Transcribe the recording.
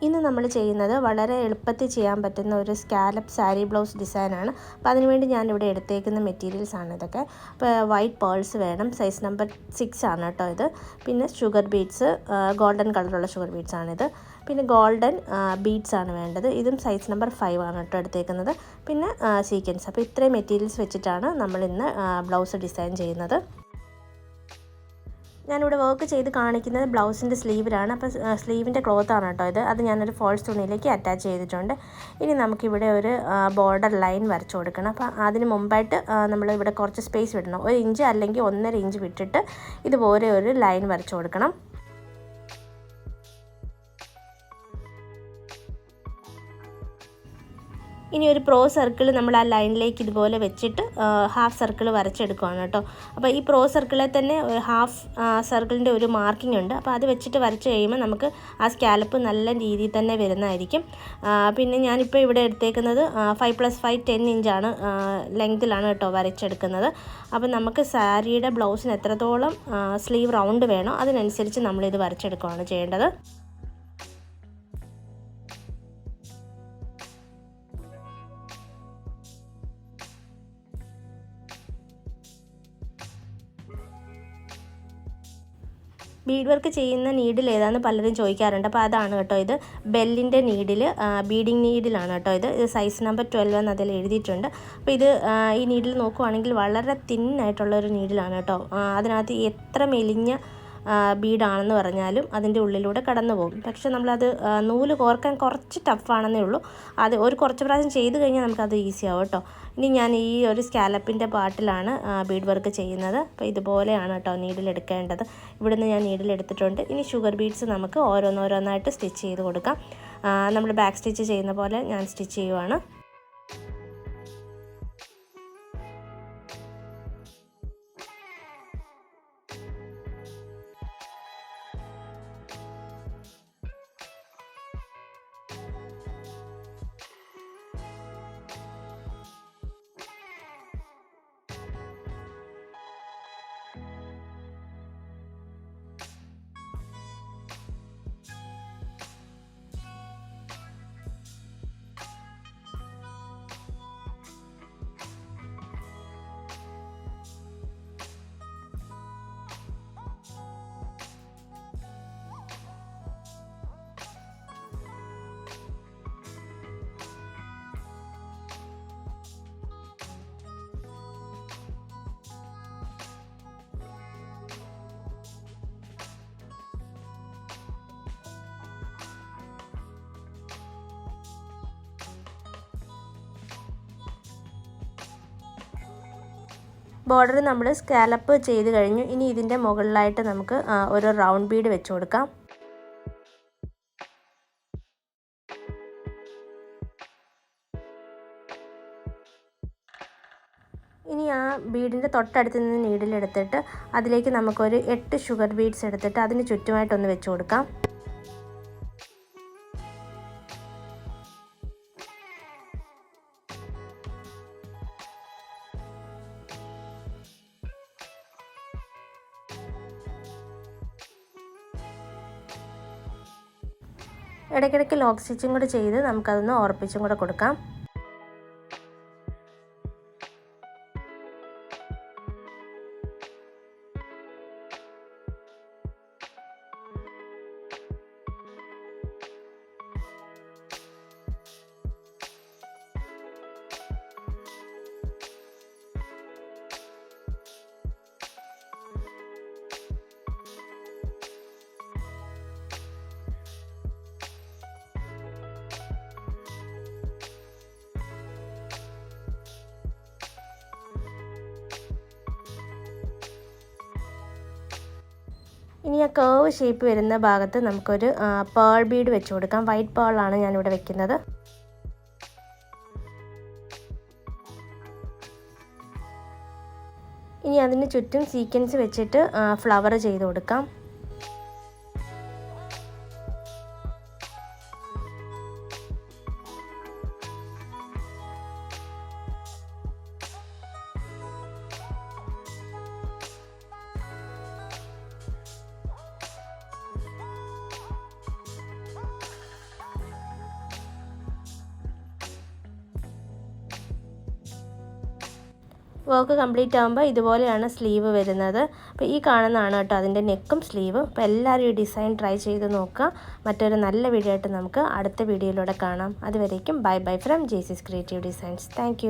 ഇന്ന് നമ്മൾ ചെയ്യുന്നത് വളരെ എളുപ്പത്തിൽ ചെയ്യാൻ പറ്റുന്ന ഒരു സ്കാലപ്പ് സാരി ബ്ലൗസ് ഡിസൈനാണ്. അപ്പോൾ അതിനുവേണ്ടി ഞാനിവിടെ എടുത്തേക്കുന്ന മെറ്റീരിയൽസ് ആണ് ഇതൊക്കെ. അപ്പോൾ വൈറ്റ് പേൾസ് വേണം, സൈസ് നമ്പർ 6 ആണ് കേട്ടോ ഇത്. പിന്നെ ഷുഗർ ബീഡ്സ്, ഗോൾഡൻ കളറുള്ള ഷുഗർ ബീഡ്സ് ആണിത്. പിന്നെ ഗോൾഡൻ ബീഡ്സ് ആണ് വേണ്ടത്, ഇതും സൈസ് നമ്പർ 5 ആണ് കേട്ടോ എടുത്തേക്കുന്നത്. പിന്നെ സീക്വൻസ്. അപ്പോൾ ഇത്രയും മെറ്റീരിയൽസ് വെച്ചിട്ടാണ് നമ്മളിന്ന് ബ്ലൗസ് ഡിസൈൻ ചെയ്യുന്നത്. ഞാനിവിടെ വർക്ക് ചെയ്ത് കാണിക്കുന്നത് ബ്ലൗസിൻ്റെ സ്ലീവിലാണ്. അപ്പോൾ സ്ലീവിൻ്റെ ക്ലോത്താണ് കേട്ടോ ഇത്. അത് ഞാനൊരു ഫോൾസ് തുണിയിലേക്ക് അറ്റാച്ച് ചെയ്തിട്ടുണ്ട്. ഇനി നമുക്കിവിടെ ഒരു ബോർഡർ ലൈൻ വരച്ചു കൊടുക്കണം. അപ്പോൾ അതിന് മുമ്പായിട്ട് നമ്മൾ ഇവിടെ കുറച്ച് സ്പേസ് വിടണം. 1 ഇഞ്ച് അല്ലെങ്കിൽ 1.5 ഇഞ്ച് വിട്ടിട്ട് ഇതുപോലെ ഒരു ലൈൻ വരച്ചു കൊടുക്കണം. ഇനി ഒരു പ്രോ സർക്കിൾ നമ്മൾ ആ ലൈനിലേക്ക് ഇതുപോലെ വെച്ചിട്ട് ഹാഫ് സർക്കിൾ വരച്ചെടുക്കുകയാണ് കേട്ടോ. അപ്പോൾ ഈ പ്രോ സർക്കിളിൽ തന്നെ ഹാഫ് സർക്കിളിൻ്റെ ഒരു മാർക്കിംഗ് ഉണ്ട്. അപ്പോൾ അത് വെച്ചിട്ട് വരച്ച് കഴിയുമ്പോൾ നമുക്ക് ആ സ്കാലപ്പ് നല്ല രീതിയിൽ തന്നെ വരുന്നതായിരിക്കും. പിന്നെ ഞാനിപ്പോൾ ഇവിടെ എടുത്തേക്കുന്നത് 5+5 10 ഇഞ്ചാണ് ലെങ്തിലാണ് കേട്ടോ വരച്ചെടുക്കുന്നത്. അപ്പോൾ നമുക്ക് സാരിയുടെ ബ്ലൗസിന് എത്രത്തോളം സ്ലീവ് റൗണ്ട് വേണോ അതിനനുസരിച്ച് നമ്മളിത് വരച്ചെടുക്കുകയാണ് ചെയ്യേണ്ടത്. ബീഡ് വർക്ക് ചെയ്യുന്ന നീഡിൽ ഏതാണെന്ന് പലരും ചോദിക്കാറുണ്ട്. അപ്പോൾ അതാണ് കേട്ടോ ഇത്. ബെല്ലിൻ്റെ നീഡിൽ, ബീഡിങ് നീഡിലാണ് കേട്ടോ ഇത്. സൈസ് നമ്പർ 12 എന്ന് അതിൽ എഴുതിയിട്ടുണ്ട്. അപ്പോൾ ഇത് ഈ നീഡിൽ നോക്കുവാണെങ്കിൽ വളരെ തിന്നായിട്ടുള്ളൊരു നീഡിലാണ് കേട്ടോ. അതിനകത്ത് എത്ര മെലിഞ്ഞ ബീഡാണെന്ന് പറഞ്ഞാലും അതിൻ്റെ ഉള്ളിലൂടെ കടന്നു പോകും. പക്ഷേ നമ്മളത് നൂല് കോർക്കാൻ കുറച്ച് ടഫാണെന്നേ ഉള്ളൂ. അത് കുറച്ച് പ്രാവശ്യം ചെയ്ത് കഴിഞ്ഞാൽ നമുക്കത് ഈസി ആവും കേട്ടോ. ഇനി ഞാൻ ഈ ഒരു സ്കാലപ്പിൻ്റെ പാർട്ടിലാണ് ബീഡ് വർക്ക് ചെയ്യുന്നത്. അപ്പോൾ ഇതുപോലെയാണ് കേട്ടോ നീഡിൽ എടുക്കേണ്ടത്. ഇവിടുന്ന് ഞാൻ നീഡിൽ എടുത്തിട്ടുണ്ട്. ഇനി ഷുഗർ ബീഡ്സ് നമുക്ക് ഓരോന്നോരോന്നായിട്ട് സ്റ്റിച്ച് ചെയ്ത് കൊടുക്കാം. നമ്മൾ ബാക്ക് സ്റ്റിച്ച് ചെയ്യുന്ന പോലെ ഞാൻ സ്റ്റിച്ച് ചെയ്യുവാണ്. ബോർഡർ നമ്മൾ സ്കാലപ്പ് ചെയ്ത് കഴിഞ്ഞു. ഇനി ഇതിൻ്റെ മുകളിലായിട്ട് നമുക്ക് ഒരു റൗണ്ട് ബീഡ് വെച്ച് കൊടുക്കാം. ഇനി ആ ബീഡിൻ്റെ തൊട്ടടുത്ത് നിന്ന് നീഡിലെടുത്തിട്ട് അതിലേക്ക് നമുക്കൊരു 8 ഷുഗർ ബീഡ്സ് എടുത്തിട്ട് അതിന് ചുറ്റുമായിട്ടൊന്ന് വെച്ച് കൊടുക്കാം. ഇടയ്ക്കിടയ്ക്ക് ലോക്ക് സ്റ്റിച്ചും കൂടെ ചെയ്ത് നമുക്കതൊന്ന് ഉറപ്പിച്ചും കൂടെ കൊടുക്കാം. ഇനി ആ കേർവ് ഷേപ്പ് വരുന്ന ഭാഗത്ത് നമുക്കൊരു പേൾ ബീഡ് വെച്ച് കൊടുക്കാം. വൈറ്റ് പേളാണ് ഞാനിവിടെ വെക്കുന്നത്. ഇനി അതിന് ചുറ്റും സീക്വൻസ് വെച്ചിട്ട് ഫ്ലവർ ചെയ്ത് കൊടുക്കാം. വർക്ക് കംപ്ലീറ്റ് ആകുമ്പോൾ ഇതുപോലെയാണ് സ്ലീവ് വരുന്നത്. അപ്പോൾ ഈ കാണുന്നതാണ് കേട്ടോ അതിൻ്റെ നെക്കും സ്ലീവ്. അപ്പോൾ എല്ലാവരും ഈ ഡിസൈൻ ട്രൈ ചെയ്ത് നോക്കുക. മറ്റൊരു നല്ല വീഡിയോ ആയിട്ട് നമുക്ക് അടുത്ത വീഡിയോയിലൂടെ കാണാം. അതുവരേക്കും ബൈ ബൈ ഫ്രം ജെയ്സിസ് ക്രിയേറ്റീവ് ഡിസൈൻസ്. താങ്ക്